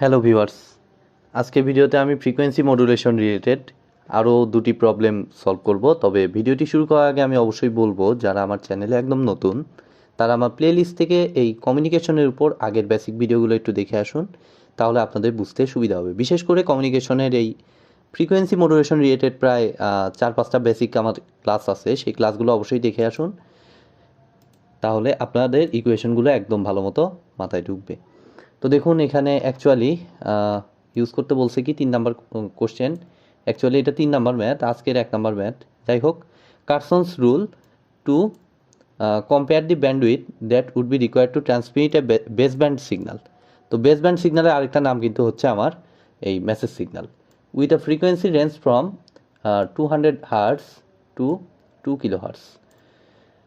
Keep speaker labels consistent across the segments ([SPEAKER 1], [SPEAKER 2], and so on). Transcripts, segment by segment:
[SPEAKER 1] Hello viewers, আজকে ভিডিওতে আমি ফ্রিকোয়েন্সি মডুলেশন রিলেটেড আরও দুটি প্রবলেম সলভ করব। তবে ভিডিওটি শুরু করার আগে আমি অবশ্যই বলবো, যারা আমার চ্যানেলে একদম নতুন তারা আমার প্লেলিস্ট থেকে এই কমিউনিকেশনের উপর আগের বেসিক ভিডিওগুলো একটু দেখে আসুন, তাহলে আপনাদের বুঝতে সুবিধা হবে। বিশেষ করে কমিউনিকেশনের এই ফ্রিকোয়েন্সি মডুলেশন রিলেটেড প্রায় 4-5টা বেসিক আমার ক্লাস আছে, সেই ক্লাসগুলো অবশ্যই দেখে আসুন, তাহলে আপনাদের ইকুয়েশনগুলো একদম ভালো মতো মাথায় ঢুকবে। তো দেখুন, এখানে অ্যাকচুয়ালি ইউজ করতে বলছে কি 3 নাম্বার কোশ্চেন। অ্যাকচুয়ালি এটা 3 নাম্বার ম্যাথ, আজকের 1 নাম্বার ম্যাথ। যাই হোক, Carson's rule to compare the bandwidth that would be required to transmit a base band signal. তো বেস ব্যান্ড সিগন্যালের আরেকটা নাম কিন্তু হচ্ছে আমার এই message signal with a frequency range from 200 hertz to 2 kilo hertz.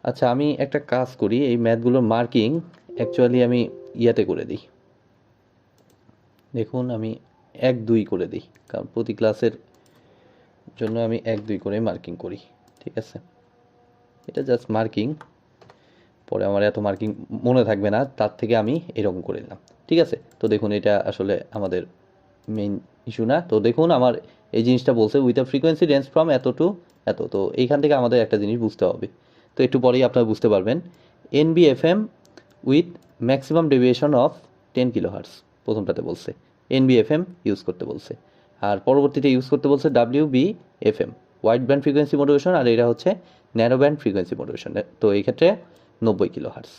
[SPEAKER 1] আচ্ছা, আমি একটা কাজ করি, এই ম্যাথগুলোর মার্কিং অ্যাকচুয়ালি আমি ইয়াতে করে দিই। দেখুন, আমি 1-2 করে দিই, কারণ প্রতি ক্লাসের জন্য আমি 1-2 করে মার্কিং করি। ঠিক আছে, এটা জাস্ট মার্কিং, পরে আমার এত মার্কিং মনে থাকবে না, তার থেকে আমি এরকম করে নিলাম। ঠিক আছে, তো দেখুন, এটা আসলে আমাদের মেইন ইস্যু না। তো দেখুন, আমার এই জিনিসটা বলছে with a frequency range from এত টু এত। তো এইখান থেকে আমাদের একটা জিনিস বুঝতে হবে, তো একটু পরেই আপনারা বুঝতে পারবেন। NBFM with maximum deviation of 10 kilo hertz, প্রথমটাতে বলছে NBFM ইউজ করতে বলছে, আর পরবর্তীতে ইউজ করতে বলছে WBFM wide band frequency modulation, আর এটা হচ্ছে ন্যারো ব্যান্ড ফ্রিকোয়েন্সি মডুলেশন। তো এই ক্ষেত্রে 90 কিলো হার্টস।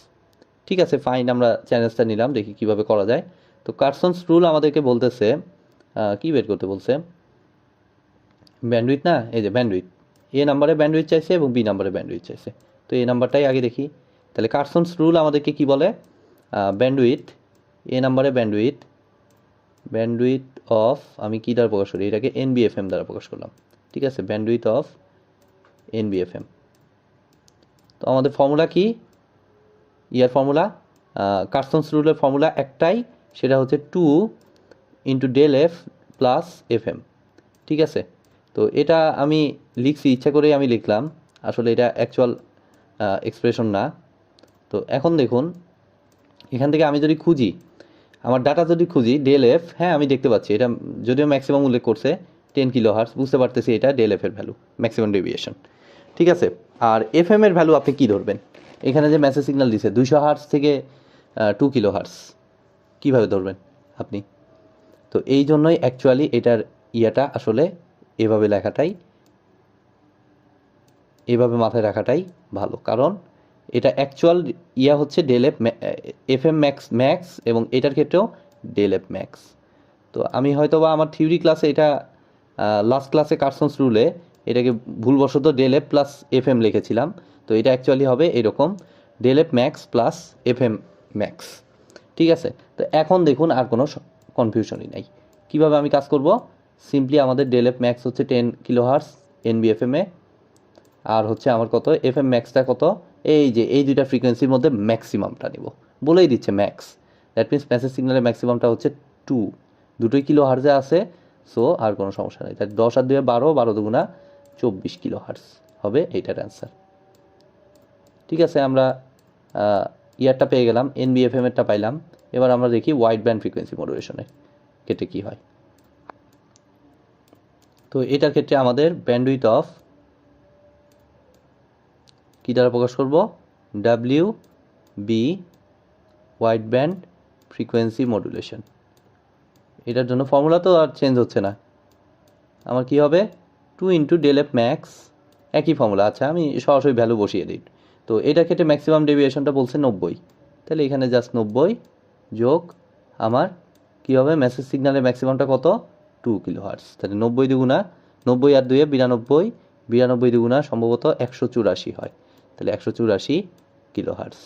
[SPEAKER 1] ঠিক আছে, ফাইন, আমরা চ্যালেঞ্জটা নিলাম, দেখি কিভাবে করা যায়। তো কার্সনস রুল আমাদেরকে বলতেছে কি বের করতে বলছে, ব্যান্ডউইথ না, এই যে ব্যান্ডউইথ, এ নাম্বারে ব্যান্ডউইথ চাইছে এবং বি নাম্বারে ব্যান্ডউইথ চাইছে। তো এই নাম্বারটাই আগে দেখি। তাহলে কার্সনস রুল আমাদেরকে কি বলে, ব্যান্ডউইথ, এ নাম্বারে ব্যান্ডউইথ অফ, আমি কী দ্বারা প্রকাশ করি এটাকে, NBFM দ্বারা প্রকাশ করলাম। ঠিক আছে, ব্যান্ডউইথ অফ NBFM। তো আমাদের ফর্মুলা কি, ইয়ার ফর্মুলা, কার্সনস রুলের ফর্মুলা একটাই, সেটা হচ্ছে 2 into del F plus FM। ঠিক আছে, তো এটা আমি লিখছি, ইচ্ছা করেই আমি লিখলাম, আসলে এটা অ্যাকচুয়াল এক্সপ্রেশন না। তো এখন দেখুন, এখান থেকে আমি যদি খুঁজি, আমার ডাটা যদি খুঁজি ডেল এফ, হ্যাঁ আমি দেখতে পাচ্ছি এটা যদিও ম্যাক্সিমাম উল্লেখ করছে 10 কিলো হার্টস, বুঝতে পারতেছি এটা ডেল এফের ভ্যালু, ম্যাক্সিমাম ডেভিয়েশন। ঠিক আছে, আর FM এর ভ্যালু আপনি কী ধরবেন, এখানে যে মেসেজ সিগন্যাল দিছে 200 হার্টস থেকে 2 কিলো হার্টস, কীভাবে ধরবেন আপনি? তো এই জন্যই অ্যাকচুয়ালি এটার ইয়াটা আসলে এভাবে লেখাটাই, এভাবে মাথায় রাখাটাই ভালো, কারণ এটা অ্যাকচুয়াল ইয়া হচ্ছে ডেল এফ FM ম্যাক্স এবং এটার ক্ষেত্রেও ডেল এফ ম্যাক্স। তো আমি হয়তো বা আমার থিওরি ক্লাসে এটা লাস্ট ক্লাসে কার্সনস রুলে এটাকে ভুলবশত ডেল এফ প্লাস FM লিখেছিলাম। তো এটা অ্যাকচুয়ালি হবে এরকম, del F max plus FM max. ঠিক আছে, তো এখন দেখুন আর কোনো কনফিউশনই নাই। কীভাবে আমি কাজ করব, সিম্পলি আমাদের ডেল এফ ম্যাক্স হচ্ছে 10 কিলো হার্টস NBFM এ, আর হচ্ছে আমার কত FM ম্যাক্সটা কত, এই যে এই দুইটা ফ্রিকোয়েন্সির মধ্যে ম্যাক্সিমামটা নিব, বলেই দিচ্ছে ম্যাক্স, দ্যাট মিনস মেসেজ সিগন্যালের ম্যাক্সিমামটা হচ্ছে 2, দুটোই কিলো হার্টজে আছে। সো আর কোনো সমস্যা নেই, তাই 10 আর 2 12, 12 দুগুণা 24 কিলো হার্টজ হবে এইটার অ্যান্সার। ঠিক আছে, আমরা ইয়ারটা পেয়ে গেলাম, NBFM এরটা পাইলাম। এবার আমরা দেখি ওয়াইড ব্যান্ড ফ্রিকোয়েন্সি মডুলেশনের ক্ষেত্রে কী হয়। তো এটার ক্ষেত্রে আমাদের ব্যান্ডউইথ অফ কী দ্বারা প্রকাশ করব, WB wide band frequency modulation. এটার জন্য ফর্মুলা তো আর চেঞ্জ হচ্ছে না, আমার কি হবে 2 ইন্টু ডেল এফ ম্যাক্স, একই ফর্মুলা। আচ্ছা, আমি সরাসরি ভ্যালু বসিয়ে দিই। তো এটার ক্ষেত্রে ম্যাক্সিমাম ডেভিয়েশনটা বলছে 90, তাহলে এখানে জাস্ট 90 যোগ আমার কী হবে, মেসেজ সিগন্যালের ম্যাক্সিমামটা কত 2 কিলো হার্টস, তাহলে 90 দুগুণা 90 আর 2 92, 92 দুগুণা সম্ভবত 184 হয়, তাহলে 184 কিলো হার্টস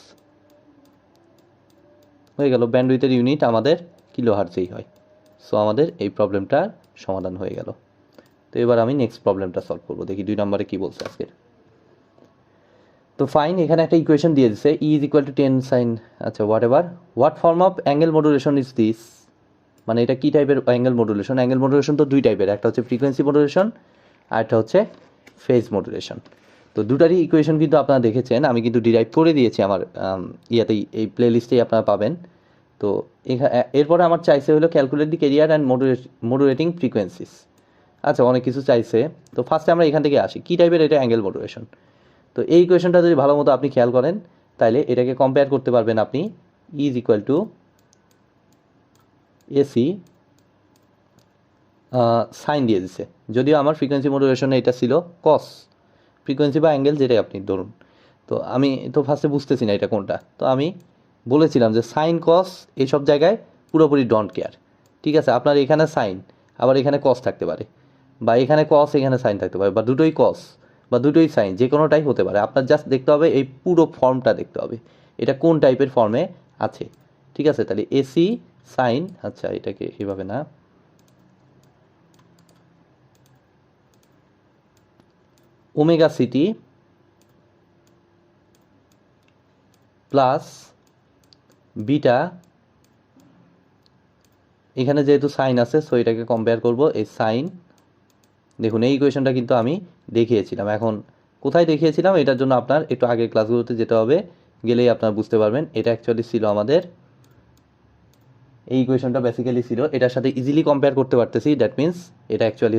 [SPEAKER 1] হয়ে গেল। ব্যান্ডউইথের ইউনিট আমাদের কিলো হার্টসেই হয়। সো আমাদের এই প্রবলেমটার সমাধান হয়ে গেল। তো এবার আমি নেক্সট প্রবলেমটা সলভ করবো, দেখি 2 নম্বরে কী বলছে আজকের। তো ফাইন, এখানে একটা ইকুয়েশন দিয়ে দিচ্ছে E is equal to 10 sine, আচ্ছা whatever, what form of angle modulation is this, মানে এটা কী টাইপের অ্যাঙ্গেল মডুলেশন। অ্যাঙ্গেল মডুলেশন তো 2 টাইপের, একটা হচ্ছে ফ্রিকোয়েন্সি মডুলেশন আর একটা হচ্ছে ফেজ মডুলেশন। তো দুটারই ইকুয়েশন কিন্তু আপনারা দেখেছেন, আমি কিন্তু ডিরাইভ করে দিয়েছি আমার ইয়াতেই, এই প্লেলিস্টেই আপনারা পাবেন। তো এরপরে আমার চাইছে হলো calculate the career and modulating frequencies. আচ্ছা, অনেক কিছু চাইছে। তো ফার্স্টে আমরা এখান থেকে আসি, কী টাইপের এটা অ্যাঙ্গেল মডুলেশন। তো এই ইকুয়েশনটা যদি ভালো মতো আপনি খেয়াল করেন তাহলে এটাকে কম্পেয়ার করতে পারবেন আপনি is equal to AC sign দিয়ে দিছে, যদিও আমার ফ্রিকোয়েন্সি মডুলেশনে এটা ছিল কস, ফ্রিকোয়েন্সি বা অ্যাঙ্গেল যেটাই আপনি ধরুন। তো আমি তো ফার্স্টে বুঝতেছি না এটা কোনটা, তো আমি বলেছিলাম যে সাইন কস এইসব জায়গায় পুরোপুরি ডন্ট কেয়ার। ঠিক আছে, আপনার এখানে সাইন আবার এখানে কস থাকতে পারে, বা এখানে কস এখানে সাইন থাকতে পারে, বা দুটোই কস বা দুটোই সাইন, যে কোনোটাই হতে পারে। আপনার জাস্ট দেখতে হবে এই পুরো ফর্মটা দেখতে হবে, এটা কোন টাইপের ফর্মে আছে। ঠিক আছে, তাহলে এসি সাইন, আচ্ছা এটাকে এভাবে না, ওমেগা সিটি প্লাস বিটা, এখানে যেহেতু সাইন আছে সো এটাকে কম্পেয়ার করব এই সাইন। দেখুন এই ইকুয়েশনটা কিন্তু আমি দেখিয়েছিলাম, এখন কোথায় দেখিয়েছিলাম এটার জন্য আপনার একটু আগের ক্লাসগুলোতে যেতে হবে, গেলেই আপনারা বুঝতে পারবেন। এটা অ্যাকচুয়ালি ছিল আমাদের এই ইকুয়েশনটা বেসিক্যালি ছিল, এটার সাথে ইজিলি কম্পেয়ার করতে পারতেছি, দ্যাট মিন্স এটা অ্যাকচুয়ালি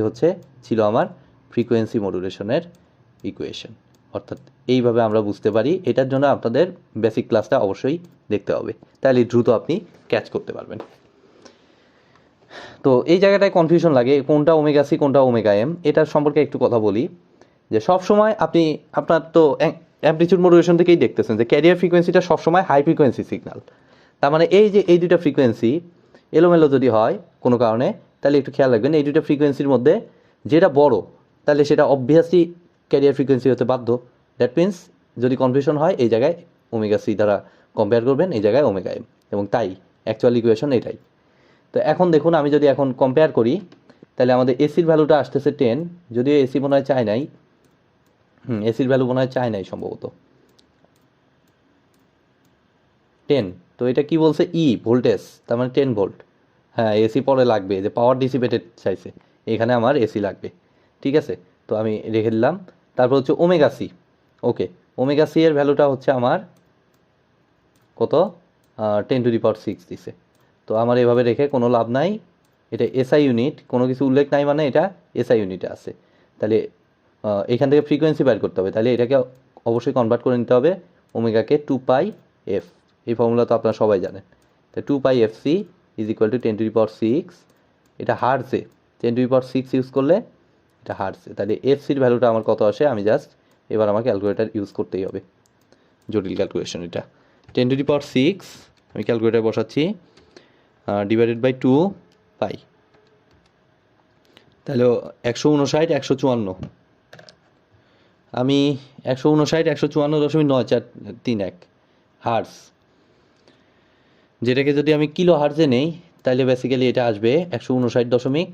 [SPEAKER 1] ছিল আমার ফ্রিকোয়েন্সি মডুলেশনের ইকুয়েশন। অর্থাৎ এইভাবে আমরা বুঝতে পারি, এটার জন্য আপনাদের বেসিক ক্লাসটা অবশ্যই দেখতে হবে, তাহলে দ্রুত আপনি ক্যাচ করতে পারবেন। তো এই জায়গাটায় কনফিউশন লাগে কোনটা ওমেগা সি কোনটা ওমেগা এম, এটার সম্পর্কে একটু কথা বলি। যে সবসময় আপনি আপনার তো অ্যামপ্লিটিউড মডুলেশন থেকেই দেখতেছেন যে ক্যারিয়ার ফ্রিকোয়েন্সিটা সবসময় হাই ফ্রিকোয়েন্সি সিগন্যাল। তার মানে এই যে এই দুইটা ফ্রিকোয়েন্সি এলোমেলো যদি হয় কোনো কারণে, তাহলে একটু খেয়াল রাখবেন এই দুইটা ফ্রিকোয়েন্সির মধ্যে যেটা বড় তাহলে সেটা অবভিয়াসলি ক্যারিয়ার ফ্রিকোয়েন্সি হতে বাধ্য। দ্যাট মিন্স যদি কনফিউশন হয় এই জায়গায় ওমেগা সি দ্বারা কম্পেয়ার করবেন, এই জায়গায় ওমেগা এম, এবং তাই অ্যাকচুয়াল ইকুয়েশন এটাই। তো এখন দেখুন আমি যদি এখন কম্পেয়ার করি তাহলে আমাদের এসির ভ্যালুটা আসতেছে 10, যদিও এসি মনে হয় চাই নাই, এসির ভ্যালু মনে হয় চাই নাই সম্ভবত 10। তো এটা কি বলছে ই ভোল্টেজ, তার মানে 10 ভোল্ট। হ্যাঁ এসি পরে লাগবে, যে পাওয়ার ডিসিপেটেড চাইছে, এখানে আমার এসি লাগবে। ঠিক আছে, তো আমি রেখে দিলাম। তারপর হচ্ছে ওমেগা সি। ওকে, ওমেগা সি এর ভ্যালুটা হচ্ছে আমার কত, 10⁶ দিছে। তো আমার এভাবে রেখে কোনো লাভ নাই, এটা এসআই ইউনিট, কোনো কিছু উল্লেখ নাই মানে এটা এসআই ইউনিটে আছে। তাহলে এখান থেকে ফ্রিকোয়েন্সি বাইর করতে হবে, তাহলে এটাকে অবশ্যই কনভার্ট করে নিতে হবে ওমেগাকে 2πf, এই ফর্মুলা তো আপনারা সবাই জানেন। তো 2πfc ইজ ইকুয়াল টু 10⁶, এটা হার্টসে 10⁶ ইউজ করলে এটা হার্টসে, তাহলে এফসির ভ্যালুটা আমার কত আসে, আমি জাস্ট এবার আমার ক্যালকুলেটার ইউজ করতেই হবে, জটিল ক্যালকুলেশন এটা। 10⁶ আমি ক্যালকুলেটার বসাচ্ছি, ডিভাইডেড বাই 2π, তাহলে 159 154, আমি 159 154.9431 হার্টস, যেটাকে যদি আমি কিলো হার্টসে নেই তাহলে বেসিক্যালি এটা আসবে 159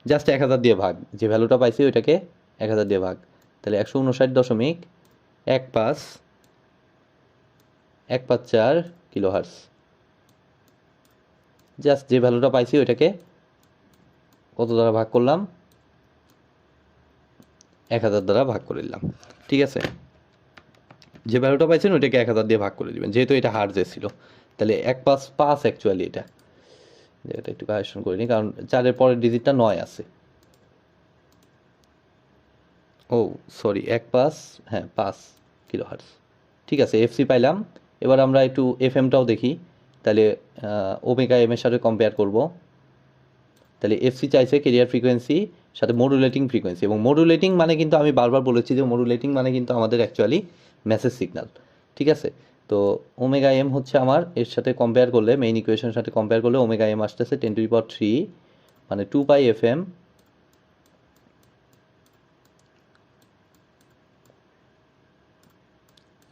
[SPEAKER 1] জাস্ট 1000 দিয়ে ভাগ, যে ভ্যালুটা পাইছি ওইটাকে 1000 দিয়ে ভাগ, তাহলে 159.154 কিলো হার্টস, জাস্ট যে ভ্যালুটা পাইছি ওইটাকে কত দ্বারা ভাগ করলাম, 1000 দ্বারা ভাগ করে দিলাম। ঠিক আছে, যে ভ্যালুটা পাইছেন ওইটাকে 1000 দিয়ে ভাগ করে দিবেন, যেহেতু এটা হার্টজে ছিল। তাহলে 1/5 অ্যাকচুয়ালি এটা, যেটা একটু কারেকশন করে নিই কারণ 4-এর পরের ডিজিটটা 9 আছে। ও সরি 1/5, হ্যাঁ 5 কিলো হার্টস। ঠিক আছে, এফসি পাইলাম। এবার আমরা একটু এফএমটাও দেখি, তাহলে ওমেগা এম এর সাথে কম্পেয়ার করব। তাহলে এফসি চাইছে ক্যারিয়ার ফ্রিকোয়েন্সি সাথে মডুলেটিং ফ্রিকোয়েন্সি, এবং মডুলেটিং মানে কিন্তু আমি বারবার বলেছি যে মডুলেটিং মানে কিন্তু আমাদের অ্যাকচুয়ালি মেসেজ সিগন্যাল। ঠিক আছে, তো ওমেগা এম হচ্ছে আমার এর সাথে কম্পেয়ার করলে, মেইন ইকুয়েশনের সাথে কম্পেয়ার করলে ওমেগা এম আসতেছে 10⁻³ মানে 2πfm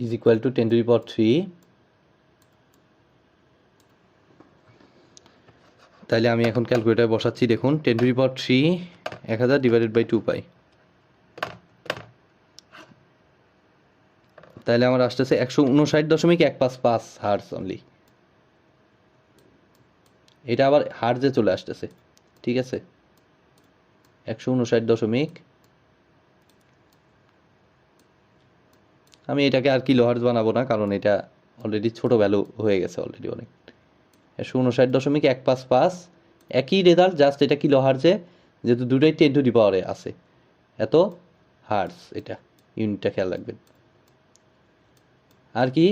[SPEAKER 1] ইজ ইকুয়াল টু 10⁻³। তাহলে আমি এখন ক্যালকুলেটার বসাচ্ছি, দেখুন 10⁻³ 1000 ডিভাইডেড বাই 2π, তাহলে আমার আসতেছে 159.155 হার্টস অনলি। এটা আবার হার্টজে চলে আসতেছে। ঠিক আছে, 159. আমি এটাকে আর কিলো হার্টজ বানাবো না কারণ এটা অলরেডি ছোট ভ্যালু হয়ে গেছে অলরেডি অনেক। 159.155 একই রেজাল্ট, জাস্ট এটা কিলো হার্জে, যেহেতু দুটোই 10 টু দি পাওয়ারে আছে, এত হার্জ, এটা ইউনিটটা খেয়াল রাখবেন। আর কি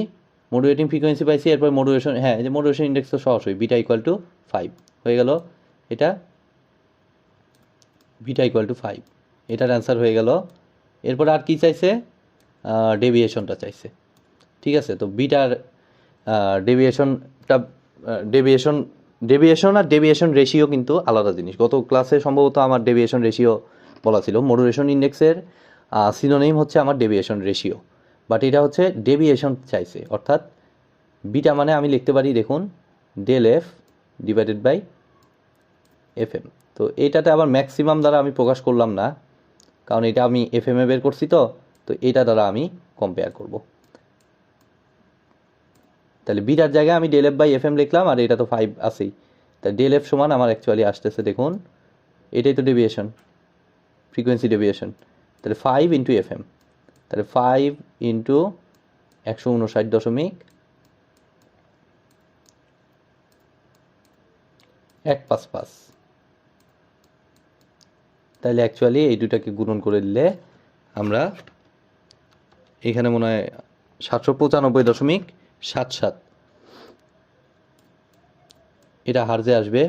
[SPEAKER 1] মডুলেটিং ফ্রিকোয়েন্সি পাইছি, এরপর মডুলেশন, হ্যাঁ এই যে মডুলেশন ইন্ডেক্স তো সহজই, বিটা ইকুয়াল টু 5 হয়ে গেল, এটা বিটা ইকুয়াল টু 5, এটার অ্যান্সার হয়ে গেল। এরপর আর কি চাইছে, ডেভিয়েশনটা চাইছে, ঠিক আছে। তো বিটার ডেভিয়েশনটা, ডেভিয়েশন আর ডেভিয়েশন রেশিও কিন্তু আলাদা জিনিস। গত ক্লাসে সম্ভবত আমার ডেভিয়েশন রেশিও বলা ছিল। মডুলেশন ইন্ডেক্সের সিনোনিম হচ্ছে আমার ডেভিয়েশন রেশিও, বাট এটা হচ্ছে ডেভিয়েশন চাইছে, অর্থাৎ বিটা মানে আমি লিখতে পারি দেখুন del F divided by F M. তো এইটাতে আবার ম্যাক্সিমাম দ্বারা আমি প্রকাশ করলাম না, কারণ এটা আমি এফ এম এ বের করছি, তো এটা দ্বারা আমি কম্পেয়ার করব। তাহলে বিটার জায়গায় আমি del F by F M লিখলাম, আর এটা তো 5 আছেই, তাহলে ডেল এফ সমান আমার অ্যাকচুয়ালি আসতেছে দেখুন, এটাই তো ডেভিয়েশন, ফ্রিকোয়েন্সি ডেভিয়েশন, তাহলে 5 ইন্টু এফ এম, তাহলে 5 ইন্টু 159.155, তাহলে অ্যাকচুয়ালি এই দুটাকে গুণন করে দিলে আমরা এখানে মনে হয় 795.77 এটা হার্জে আসবে,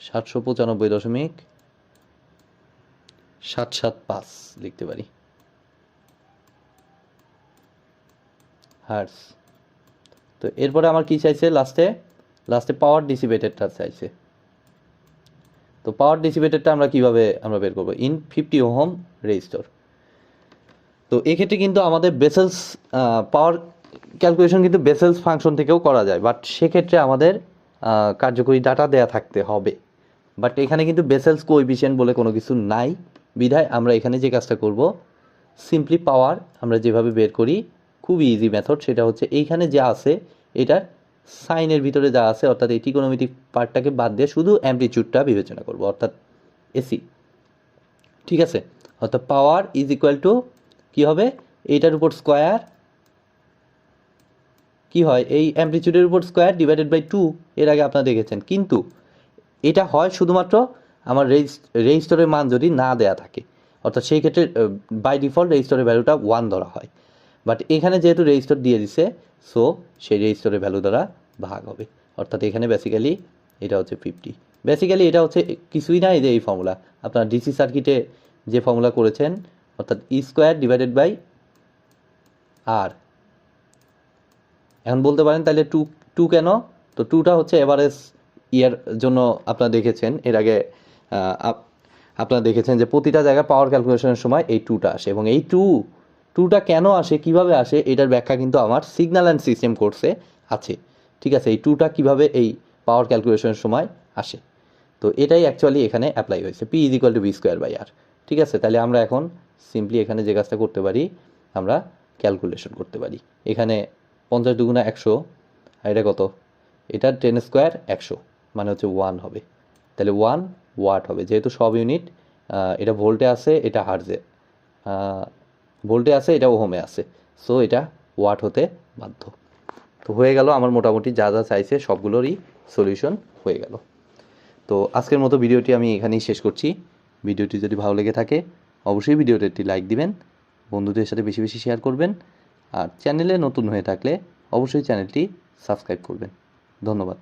[SPEAKER 1] 795.775 লিখতে পারি হার্জ। তো এরপরে আমার কি চাইছে, লাস্টে পাওয়ার ডিসিপেটেডটা চাইছে। তো পাওয়ার ডিসিপেটেডটা আমরা কিভাবে বের করবো, ইন 50 ওহম রেজিস্টর। তো এক্ষেত্রে কিন্তু আমাদের বেসেলস পাওয়ার ক্যালকুলেশন কিন্তু বেসেলস ফাংশন থেকেও করা যায়, বাট সেক্ষেত্রে আমাদের কার্যকরী ডাটা দেয়া থাকতে হবে। বাট এখানে কিন্তু বেসেলস কোএফিশিয়েন্ট বলে কোনো কিছু নাই, বিধায় আমরা এখানে যে কাজটা করব, সিম্পলি পাওয়ার আমরা যেভাবে বের করি, খুবই ইজি মেথড, সেটা হচ্ছে এইখানে যা আছে এটার সাইনের ভিতরে যা আছে, অর্থাৎ এই ট্রিগোনোমেট্রিক পার্টটাকে বাদ দিয়ে শুধু অ্যামপ্লিটিউডটা বিবেচনা করব, অর্থাৎ এসি, ঠিক আছে। অর্থাৎ পাওয়ার ইজ ইকুয়াল টু কী হবে, এইটার উপর স্কোয়ার, কি হয় এই অ্যামপ্লিটিউডের উপর স্কোয়ার ডিভাইডেড বাই 2, এর আগে আপনারা দেখেছেন। কিন্তু এটা হয় শুধুমাত্র আমার রেজিস্টরের মান যদি না দেয়া থাকে, অর্থাৎ সেই ক্ষেত্রে বাই ডিফল্ট রেজিস্টরের ভ্যালুটা 1 ধরা হয়। বাট এখানে যেহেতু রেজিস্টর দিয়ে দিছে, সো সেই রেজিস্টরের ভ্যালু দ্বারা ভাগ হবে, অর্থাৎ এখানে বেসিক্যালি এটা হচ্ছে 50। বেসিক্যালি এটা হচ্ছে কিছুই না, এই যে এই ফর্মুলা আপনার ডিসি সার্কিটে যে ফর্মুলা করেছেন, অর্থাৎ ই স্কোয়ার ডিভাইডেড বাই আর। এখন বলতে পারেন তাহলে টু কেন, তো টুটা হচ্ছে এভারেজ ইয়ার জন্য আপনারা দেখেছেন, এর আগে আপনারা দেখেছেন যে প্রতিটা জায়গায় পাওয়ার ক্যালকুলেশনের সময় এই টুটা আসে, এবং এই টুটা কেন আসে, কিভাবে আসে, এটার ব্যাখ্যা কিন্তু আমার সিগন্যাল অ্যান্ড সিস্টেম কোর্সে আছে, ঠিক আছে। এই টুটা কিভাবে এই পাওয়ার ক্যালকুলেশনের সময় আসে, তো এটাই অ্যাকচুয়ালি এখানে অ্যাপ্লাই হয়েছে, P is equal to B square by R, ঠিক আছে। তাহলে আমরা এখন সিম্পলি এখানে যে কাজটা করতে পারি, আমরা ক্যালকুলেশন করতে পারি। এখানে 50 দুগুণা 100, আর এটা কত, এটা 10 স্কোয়ার 100, মানে হচ্ছে 1 হবে, তাহলে 1 ওয়াট হবে, যেহেতু সব ইউনিট, এটা ভোল্টে আছে, এটা হার্জে, ভোল্টে আছে, এটা ওহমে আছে, সো এটা ওয়াট হতে বাধ্য। তো হয়ে গেল আমার মোটামুটি যা যা চাইছে সবগুলোরই সলিউশন হয়ে গেল। তো আজকের মতো ভিডিওটি আমি এখানেই শেষ করছি। ভিডিওটি যদি ভালো লেগে থাকে অবশ্যই ভিডিওতে একটি লাইক দিবেন, বন্ধুদের সাথে বেশি বেশি শেয়ার করবেন, আর চ্যানেলে নতুন হয়ে থাকলে অবশ্যই চ্যানেলটি সাবস্ক্রাইব করবেন। ধন্যবাদ।